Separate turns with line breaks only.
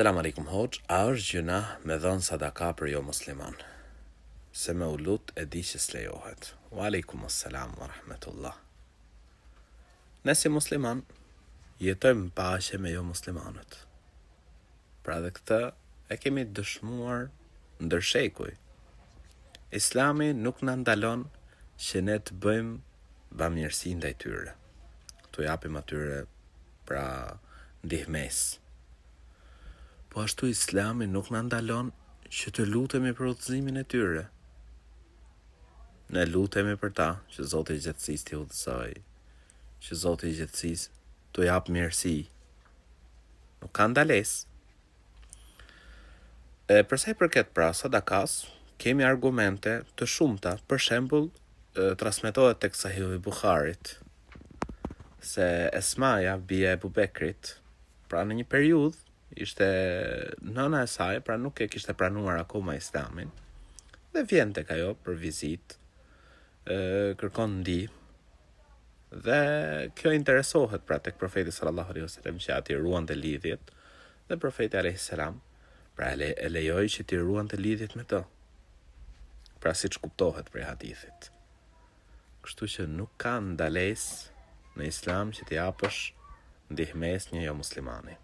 Selam aleikum hoxh, a është gjuna me dhënë sadaka për jo musliman? Se me u lut e di që s'lejohet. Wa aleikum assalam wa rahmetullah. Ne si musliman jetojmë paqe me jo muslimanët. Pra dhe këtë e kemi dëshmuar ndër shekuj. Islami nuk na ndalon që ne të bëjmë bamirësi ndaj tyre. Tu japim atyre pra ndihmes. Po ashtu Islami nuk na ndalon që të lutemi për udhëzimin e tyre. Ne lutemi për ta që Zoti i Gjatësisë t'i udhëzoj, që Zoti i Gjatësisë t'u jap mirësi. Nuk ka ndalesë. Përsa i përket pra sadakas, kemi argumente të shumta. Për shembull, transmetohet tek Sahihu i Bukharit se Esmaja, bia e Ebu Bekrit, pra në një periudhë ishte nëna e saj, pra nuk e kishte pranuar akoma Islamin, dhe vjen tek ajo për vizitë, kërkon ndihmë, dhe kjo interesohet pra tek profeti sallallahu alaihi wasallam që ati ruante lidhjet, dhe profeti alaihi salam pra e lejoi që ti ruante lidhjet me të. Pra siç kuptohet prej hadithit. Kështu që nuk ka ndalesë në Islam që t'i japësh ndihmes një jo muslimani.